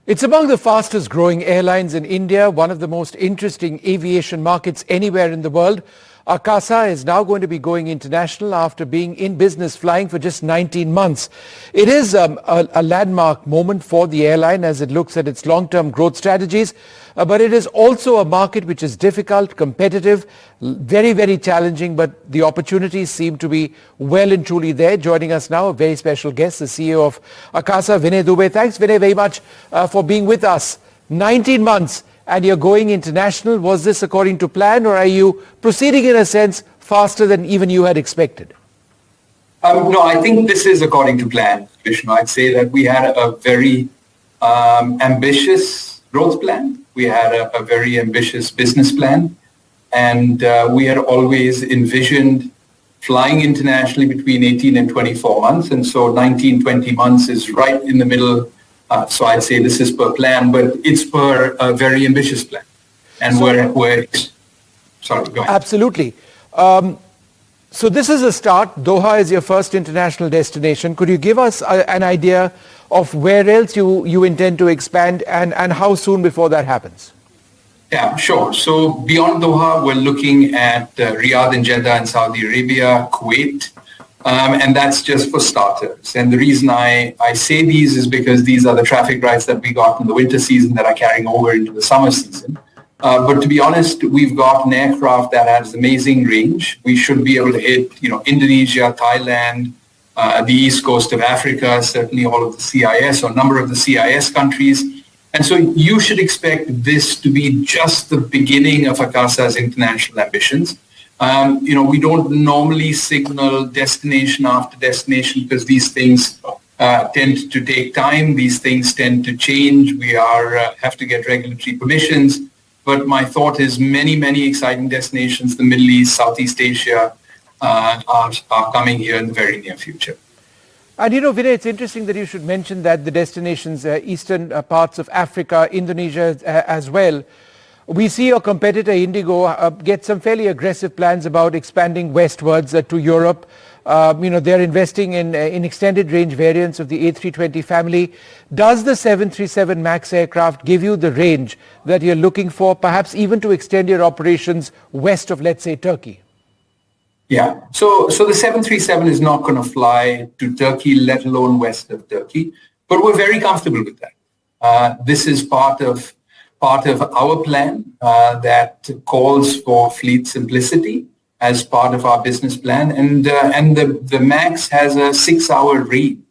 It's among the fastest growing airlines in India, one of the most interesting aviation markets anywhere in the world. Akasa is now going to be going international after being in business flying for just 19 months. It is a landmark moment for the airline as it looks at its long-term growth strategies, but it is also a market which is difficult, competitive, very, very challenging, but the opportunities seem to be well and truly there. Joining us now, a very special guest, the CEO of Akasa, Vinay Dube. Thanks, Vinay, very much for being with us. 19 months. And you're going international. Was this according to plan, or are you proceeding in a sense faster than even you had expected? No, I think this is according to plan, Vishnu. I'd say that we had a very ambitious growth plan. We had a very ambitious business plan. And we had always envisioned flying internationally between 18 and 24 months. And so 19, 20 months is right in the middle. So I'd say this is per plan, but it's per a very ambitious plan. And we're sorry, go ahead. Absolutely. So this is a start. Doha is your first international destination. Could you give us an idea of where else you intend to expand and how soon before that happens? Yeah, sure. So beyond Doha, we're looking at Riyadh and Jeddah in Saudi Arabia, Kuwait, and that's just for starters. And the reason I say these is because these are the traffic rights that we got in the winter season that are carrying over into the summer season. But to be honest, we've got an aircraft that has amazing range. We should be able to hit, Indonesia, Thailand, the east coast of Africa, certainly all of the CIS or a number of the CIS countries. And so you should expect this to be just the beginning of Akasa's international ambitions. We don't normally signal destination after destination because these things tend to take time. These things tend to change. We have to get regulatory permissions. But my thought is many, many exciting destinations, the Middle East, Southeast Asia, are coming here in the very near future. And Vinay, it's interesting that you should mention that the destinations, eastern parts of Africa, Indonesia as well. We see your competitor Indigo get some fairly aggressive plans about expanding westwards to Europe. They're investing in extended range variants of the A320 family. Does the 737 MAX aircraft give you the range that you're looking for, perhaps even to extend your operations west of, let's say, Turkey? Yeah. So the 737 is not going to fly to Turkey, let alone west of Turkey. But we're very comfortable with that. This is part of our plan that calls for fleet simplicity as part of our business plan. And the MAX has a 6-hour range.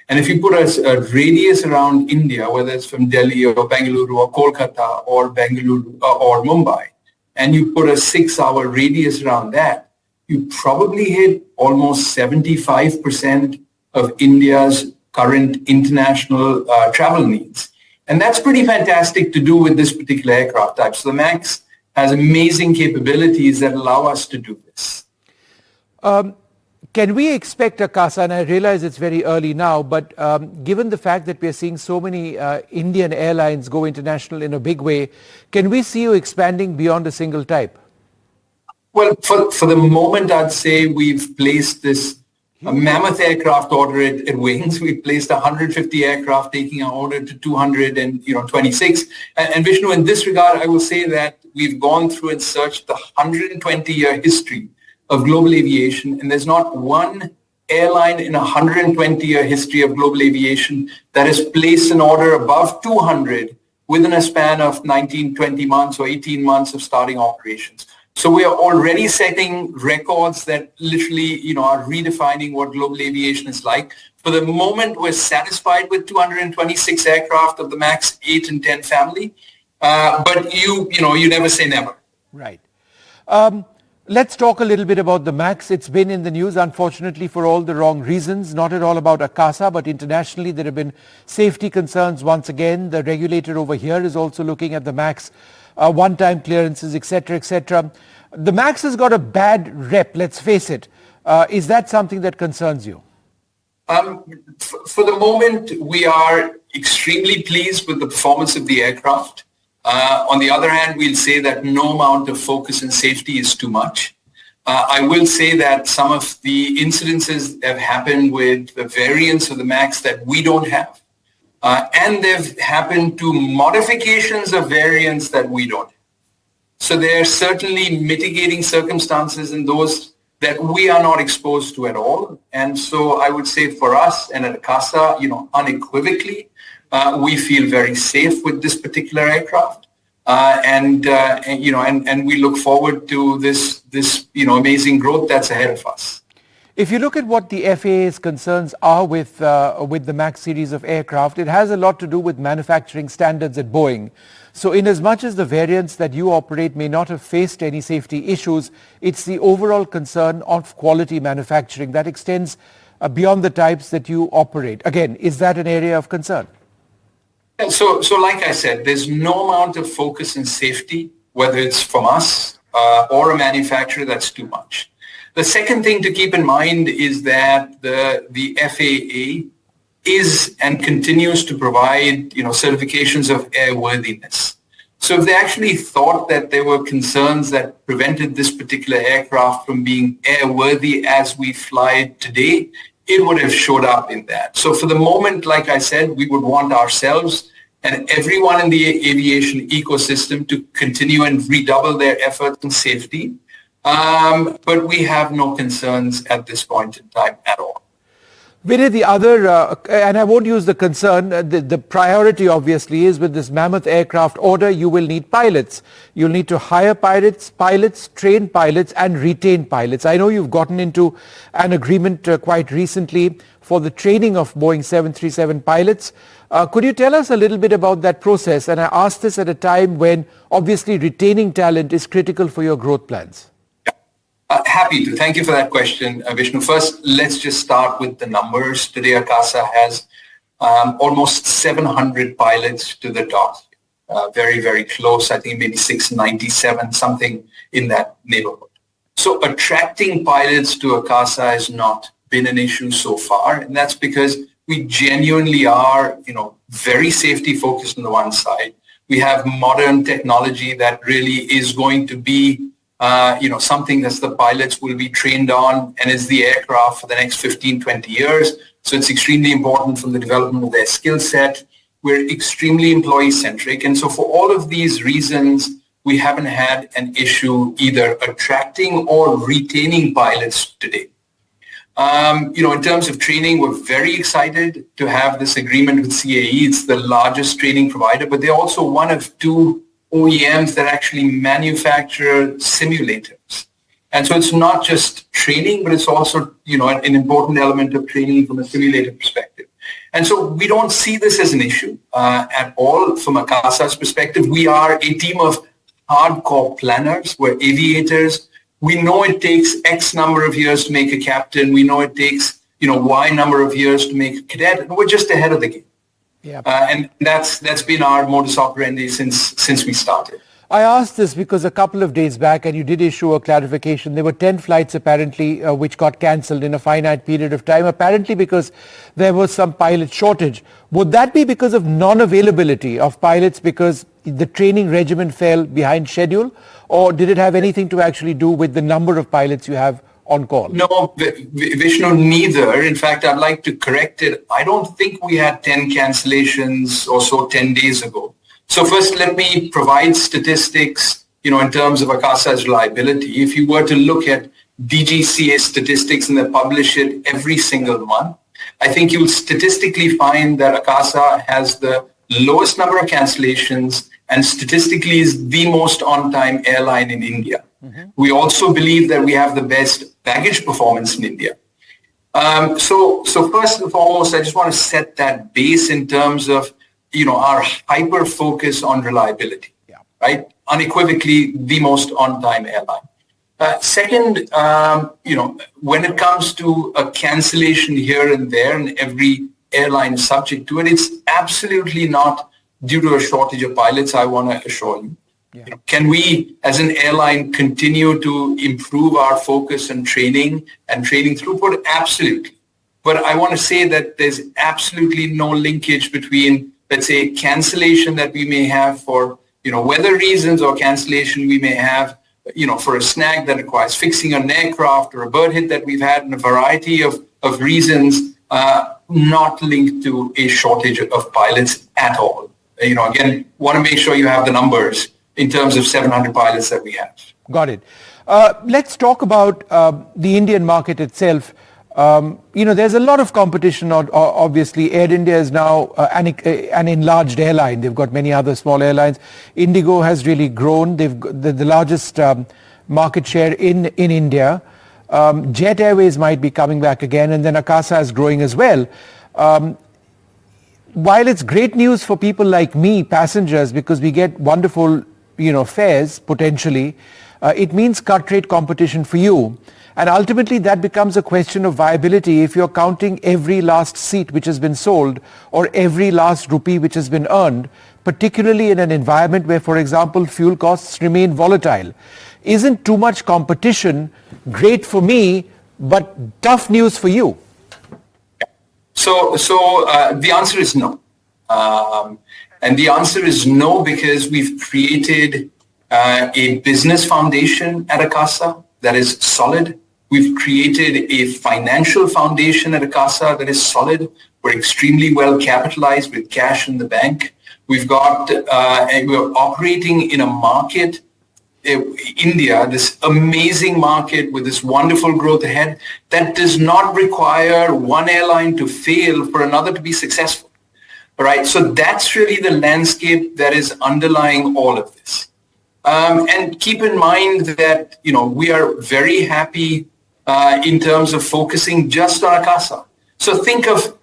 And if you put a radius around India, whether it's from Delhi or Bengaluru or Kolkata or Bengaluru or Mumbai, and you put a 6-hour radius around that, you probably hit almost 75% of India's current international travel needs. And that's pretty fantastic to do with this particular aircraft type. So the MAX has amazing capabilities that allow us to do this. Can we expect Akasa, and I realize it's very early now, but given the fact that we're seeing so many Indian airlines go international in a big way, can we see you expanding beyond a single type? Well, for the moment, I'd say we've placed this mammoth aircraft order at Wings. We've placed 150 aircraft, taking our order to 226. And Vishnu, in this regard, I will say that we've gone through and searched the 120-year history of global aviation, and there's not one airline in a 120-year history of global aviation that has placed an order above 200 within a span of 19, 20 months or 18 months of starting operations. So we are already setting records that literally, are redefining what global aviation is like. For the moment, we're satisfied with 226 aircraft of the MAX 8 and 10 family. But you never say never. Right. Let's talk a little bit about the MAX. It's been in the news, unfortunately, for all the wrong reasons. Not at all about Akasa, but internationally there have been safety concerns once again. The regulator over here is also looking at the MAX one-time clearances, etc., etc. The MAX has got a bad rep, let's face it. Is that something that concerns you? For the moment, we are extremely pleased with the performance of the aircraft. On the other hand, we'll say that no amount of focus and safety is too much. I will say that some of the incidences have happened with the variants of the MAX that we don't have. and they've happened to modifications of variants that we don't. So there are certainly mitigating circumstances in those that we are not exposed to at all. And so I would say for us and at Akasa, unequivocally, we feel very safe with this particular aircraft. And we look forward to this amazing growth that's ahead of us. If you look at what the FAA's concerns are with the Max series of aircraft, it has a lot to do with manufacturing standards at Boeing. So in as much as the variants that you operate may not have faced any safety issues, it's the overall concern of quality manufacturing that extends beyond the types that you operate. Again, is that an area of concern? So like I said, there's no amount of focus in safety, whether it's from us or a manufacturer, that's too much. The second thing to keep in mind is that the FAA is and continues to provide, certifications of airworthiness. So if they actually thought that there were concerns that prevented this particular aircraft from being airworthy as we fly it today, it would have showed up in that. So for the moment, like I said, we would want ourselves and everyone in the aviation ecosystem to continue and redouble their efforts in safety. But we have no concerns at this point in time at all. Vinay, the other, and I won't use the concern, the priority obviously is with this mammoth aircraft order, you will need pilots. You'll need to hire pilots, train pilots and retain pilots. I know you've gotten into an agreement quite recently for the training of Boeing 737 pilots. Could you tell us a little bit about that process? And I ask this at a time when obviously retaining talent is critical for your growth plans. Happy to. Thank you for that question, Vishnu. First, let's just start with the numbers. Today, Akasa has almost 700 pilots to the dot. Very, very close. I think maybe 697, something in that neighborhood. So attracting pilots to Akasa has not been an issue so far. And that's because we genuinely are, very safety focused on the one side. We have modern technology that really is going to be something that the pilots will be trained on and is the aircraft for the next 15, 20 years. So it's extremely important from the development of their skill set. We're extremely employee-centric. And so for all of these reasons, we haven't had an issue either attracting or retaining pilots today. In terms of training, we're very excited to have this agreement with CAE. It's the largest training provider, but they're also one of two OEMs that actually manufacture simulators. And so it's not just training, but it's also, an important element of training from a simulator perspective. And so we don't see this as an issue at all from Akasa's perspective. We are a team of hardcore planners. We're aviators. We know it takes X number of years to make a captain. We know it takes, Y number of years to make a cadet. And we're just ahead of the game. Yeah. And that's been our modus operandi since we started. I asked this because a couple of days back, and you did issue a clarification, there were 10 flights apparently which got cancelled in a finite period of time, apparently because there was some pilot shortage. Would that be because of non-availability of pilots because the training regimen fell behind schedule, or did it have anything to actually do with the number of pilots you have on call? No, Vishnu, neither. In fact, I'd like to correct it. I don't think we had 10 cancellations or so 10 days ago. So first, let me provide statistics, in terms of Akasa's reliability. If you were to look at DGCA statistics, and they publish it every single month, I think you'll statistically find that Akasa has the lowest number of cancellations and statistically is the most on-time airline in India. Mm-hmm. We also believe that we have the best baggage performance in India. So first and foremost, I just want to set that base in terms of, our hyper focus on reliability, right? Unequivocally, the most on-time airline. Second, when it comes to a cancellation here and there, and every airline is subject to it, it's absolutely not due to a shortage of pilots, I want to assure you. Yeah. Can we, as an airline, continue to improve our focus on training and training throughput? Absolutely. But I want to say that there's absolutely no linkage between, let's say, cancellation that we may have for, weather reasons, or cancellation we may have, for a snag that requires fixing an aircraft or a bird hit that we've had, and a variety of reasons. not linked to a shortage of pilots at all. Again, want to make sure you have the numbers in terms of 700 pilots that we have. Got it. Let's talk about the Indian market itself. There's a lot of competition. Obviously, Air India is now an enlarged airline. They've got many other small airlines. Indigo has really grown. They've got the largest market share in India. Jet Airways might be coming back again, and then Akasa is growing as well. While it's great news for people like me, passengers, because we get wonderful, fares potentially, it means cut rate competition for you. And ultimately that becomes a question of viability if you're counting every last seat which has been sold or every last rupee which has been earned, particularly in an environment where, for example, fuel costs remain volatile. Isn't too much competition great for me, but tough news for you? So the answer is no. And the answer is no because we've created a business foundation at Akasa that is solid. We've created a financial foundation at Akasa that is solid. We're extremely well capitalized with cash in the bank. We're operating in a market, India, this amazing market with this wonderful growth ahead that does not require one airline to fail for another to be successful. All right. So that's really the landscape that is underlying all of this. And keep in mind that, we are very happy in terms of focusing just on Akasa. So think of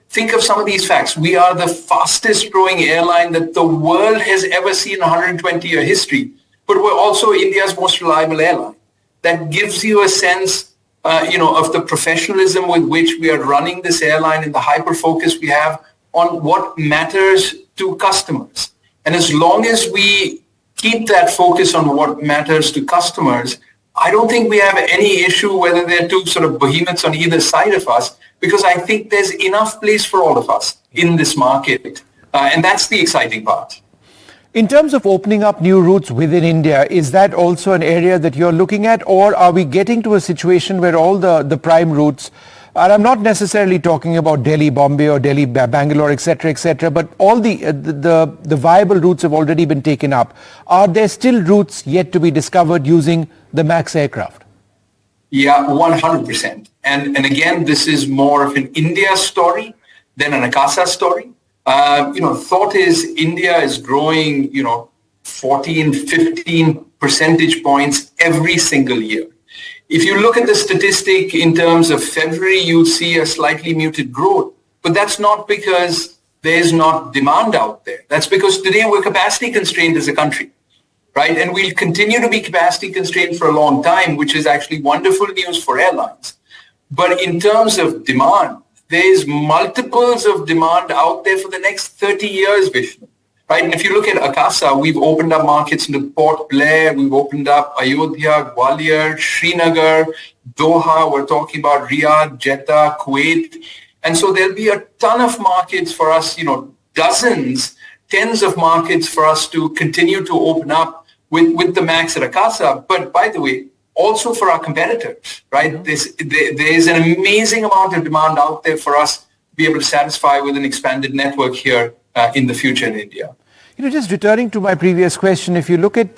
some of these facts. We are the fastest growing airline that the world has ever seen in 120-year history, but we're also India's most reliable airline. That gives you a sense, of the professionalism with which we are running this airline and the hyper focus we have on what matters to customers. And as long as we keep that focus on what matters to customers, I don't think we have any issue whether there are two sort of behemoths on either side of us, because I think there's enough place for all of us in this market. And that's the exciting part. In terms of opening up new routes within India, is that also an area that you're looking at, or are we getting to a situation where all the prime routes, and I'm not necessarily talking about Delhi, Bombay or Delhi, Bangalore, etc., but all the viable routes have already been taken up. Are there still routes yet to be discovered using the Max aircraft? Yeah, 100%. And again, this is more of an India story than an Akasa story. Thought is India is growing, 14, 15 percentage points every single year. If you look at the statistic in terms of February, you'll see a slightly muted growth. But that's not because there's not demand out there. That's because today we're capacity constrained as a country, right? And we'll continue to be capacity constrained for a long time, which is actually wonderful news for airlines. But in terms of demand, there's multiples of demand out there for the next 30 years, Vishnu. Right? And if you look at Akasa, we've opened up markets into Port Blair, we've opened up Ayodhya, Gwalior, Srinagar, Doha, we're talking about Riyadh, Jeddah, Kuwait. And so there'll be a ton of markets for us, dozens, tens of markets for us to continue to open up with the Max at Akasa. But by the way, also for our competitors, right? Mm-hmm. There's an amazing amount of demand out there for us to be able to satisfy with an expanded network here in the future in India. Just returning to my previous question, if you look at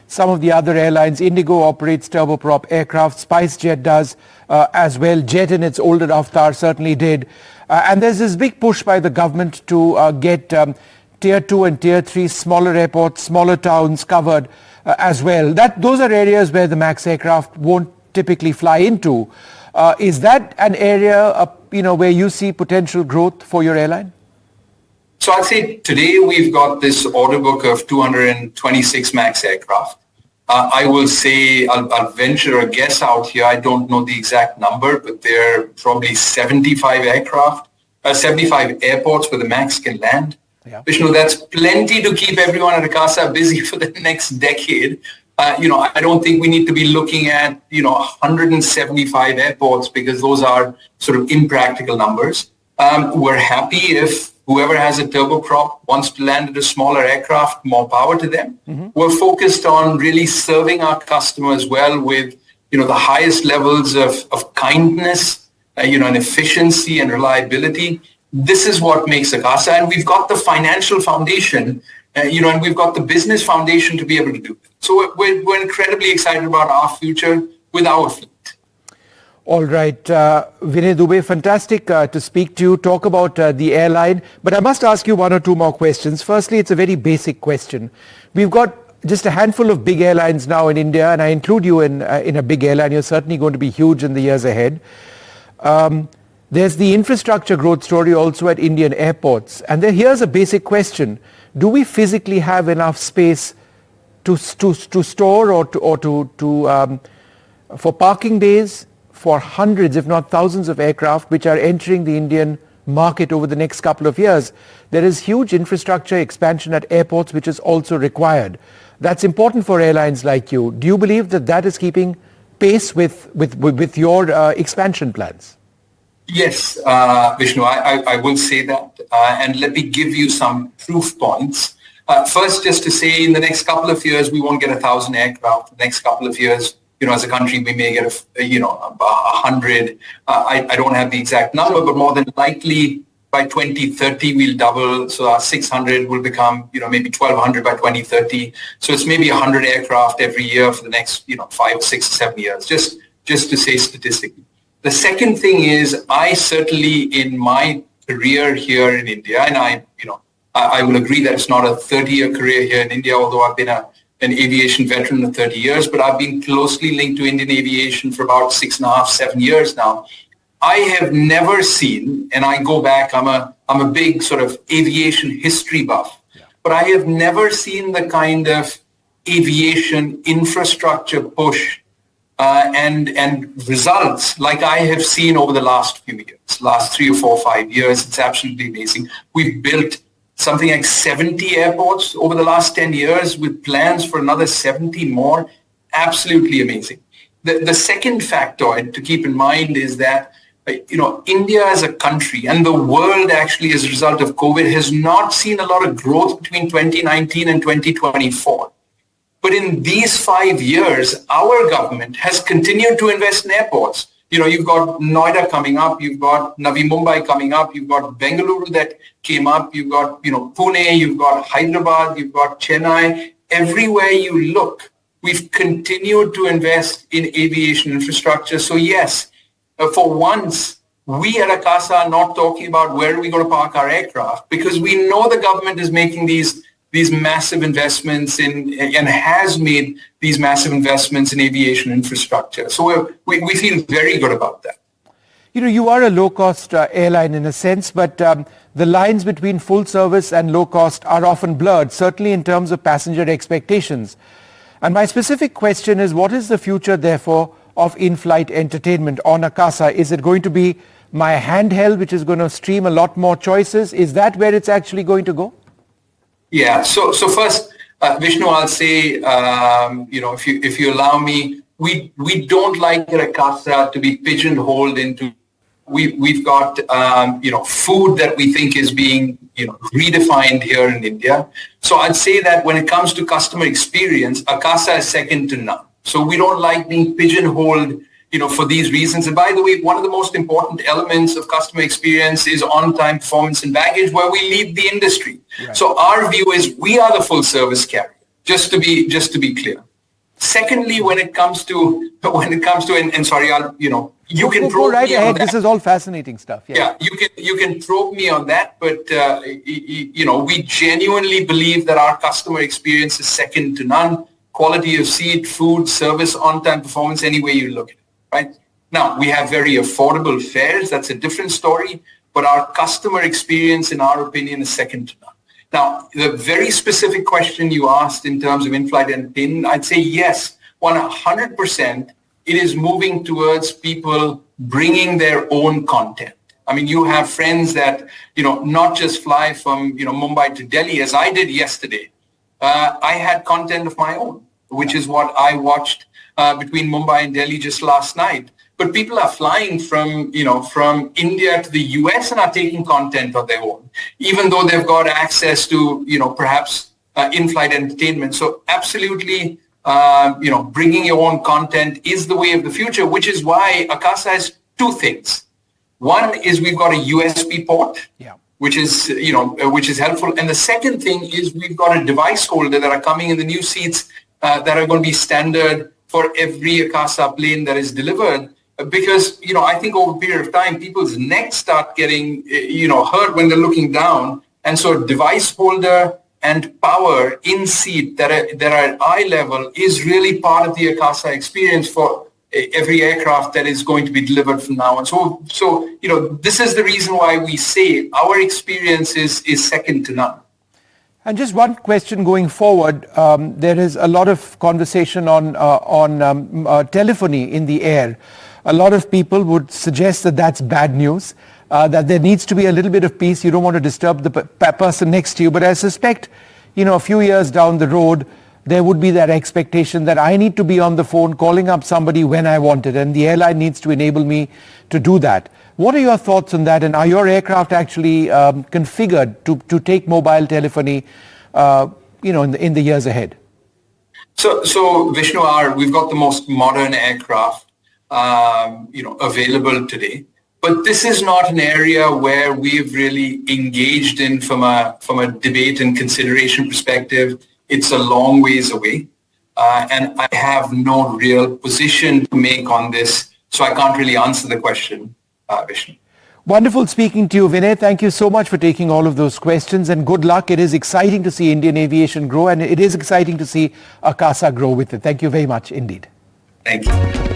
some of the other airlines, Indigo operates turboprop aircraft, SpiceJet does as well, Jet in its older avatar certainly did. And there's this big push by the government to get tier 2 and tier 3 smaller airports, smaller towns covered as well. Those are areas where the Max aircraft won't typically fly into. Is that an area where you see potential growth for your airline? So I'd say today we've got this order book of 226 Max aircraft. I will say, I'll venture a guess out here. I don't know the exact number, but there are probably 75 airports where the Max can land. Yeah. Vishnu, that's plenty to keep everyone at Akasa busy for the next decade. I don't think we need to be looking at, 175 airports because those are sort of impractical numbers. We're happy if whoever has a turboprop wants to land at a smaller aircraft, more power to them. Mm-hmm. We're focused on really serving our customers well with, the highest levels of kindness, and efficiency and reliability. this is what makes Akasa, and we've got the financial foundation, and we've got the business foundation to be able to do it. So we're incredibly excited about our future with our fleet. All right. Vinay Dube, fantastic to speak to you, talk about the airline. But I must ask you one or two more questions. Firstly, it's a very basic question. We've got just a handful of big airlines now in India, and I include you in a big airline. You're certainly going to be huge in the years ahead. There's the infrastructure growth story also at Indian airports. And then here's a basic question. Do we physically have enough space to store or for parking bays for hundreds, if not thousands of aircraft which are entering the Indian market over the next couple of years? There is huge infrastructure expansion at airports which is also required. That's important for airlines like you. Do you believe that that is keeping pace with your expansion plans? Yes, Vishnu, I will say that. And let me give you some proof points. First, just to say, in the next couple of years, we won't get 1,000 aircraft. The next couple of years, as a country, we may get 100. I don't have the exact number, but more than likely by 2030 we'll double. So our 600 will become maybe 1,200 by 2030. So it's maybe 100 aircraft every year for the next 5, 6, 7 years. Just to say statistically. The second thing is, I certainly in my career here in India, and I will agree that it's not a 30-year career here in India, although I've been an aviation veteran of 30 years, but I've been closely linked to Indian aviation for about 6.5, 7 years now. I have never seen, and I go back, I'm a big sort of aviation history buff, but I have never seen the kind of aviation infrastructure push and results like I have seen over the last few years, last 3 or 4 or 5 years. It's absolutely amazing. We've built something like 70 airports over the last 10 years with plans for another 70 more. Absolutely amazing. The second factor to keep in mind is that, India as a country and the world actually as a result of COVID has not seen a lot of growth between 2019 and 2024. But in these 5 years, our government has continued to invest in airports. You've got Noida coming up, you've got Navi Mumbai coming up, you've got Bengaluru that came up, you've got, Pune, you've got Hyderabad, you've got Chennai. Everywhere you look, we've continued to invest in aviation infrastructure. So yes, for once, we at Akasa are not talking about where are we going to park our aircraft, because we know the government is making these massive investments and has made these massive investments in aviation infrastructure. So we feel very good about that. You are a low-cost airline in a sense, but the lines between full service and low cost are often blurred, certainly in terms of passenger expectations. And my specific question is, what is the future, therefore, of in-flight entertainment on Akasa? Is it going to be my handheld, which is going to stream a lot more choices? Is that where it's actually going to go? Yeah. So first, Vishnu, I'll say, if you allow me, we don't like at Akasa to be pigeonholed into. We've got food that we think is being redefined here in India. So I'd say that when it comes to customer experience, Akasa is second to none. So we don't like being pigeonholed for these reasons. And by the way, one of the most important elements of customer experience is on-time performance and baggage, where we lead the industry. Right. So our view is we are the full service carrier, just to be clear. Secondly, when it comes to, and sorry, you can probe right me ahead. on that. This is all fascinating stuff. Yeah, you can probe me on that, but we genuinely believe that our customer experience is second to none. Quality of seat, food, service, on-time performance, any way you look at it. Right? Now, we have very affordable fares. That's a different story. But our customer experience, in our opinion, is second to none. Now, the very specific question you asked in terms of in-flight entertainment, I'd say yes, 100%. It is moving towards people bringing their own content. I mean, you have friends that, not just fly from, Mumbai to Delhi, as I did yesterday. I had content of my own, which is what I watched between Mumbai and Delhi just last night. But people are flying from India to the US and are taking content of their own, even though they've got access to, perhaps in-flight entertainment. So absolutely, bringing your own content is the way of the future, which is why Akasa has two things. One is we've got a USB port, Yeah. which is, which is helpful. And the second thing is we've got a device holder that are coming in the new seats that are going to be standard for every Akasa plane that is delivered. Because, I think over a period of time, people's necks start getting, hurt when they're looking down. And so device holder and power in seat that are at eye level is really part of the Akasa experience for every aircraft that is going to be delivered from now on. So this is the reason why we say our experience is second to none. And just one question going forward, there is a lot of conversation on telephony in the air. A lot of people would suggest that that's bad news, that there needs to be a little bit of peace. You don't want to disturb the person next to you. But I suspect, a few years down the road, there would be that expectation that I need to be on the phone calling up somebody when I want it, and the airline needs to enable me to do that. What are your thoughts on that, and are your aircraft actually configured to take mobile telephony, in the years ahead? So Vishnu, we've got the most modern aircraft, available today. But this is not an area where we've really engaged in from a debate and consideration perspective. It's a long ways away, and I have no real position to make on this, so I can't really answer the question, Vishnu. Wonderful speaking to you, Vinay. Thank you so much for taking all of those questions, and good luck. It is exciting to see Indian aviation grow, and it is exciting to see Akasa grow with it. Thank you very much indeed. Thank you.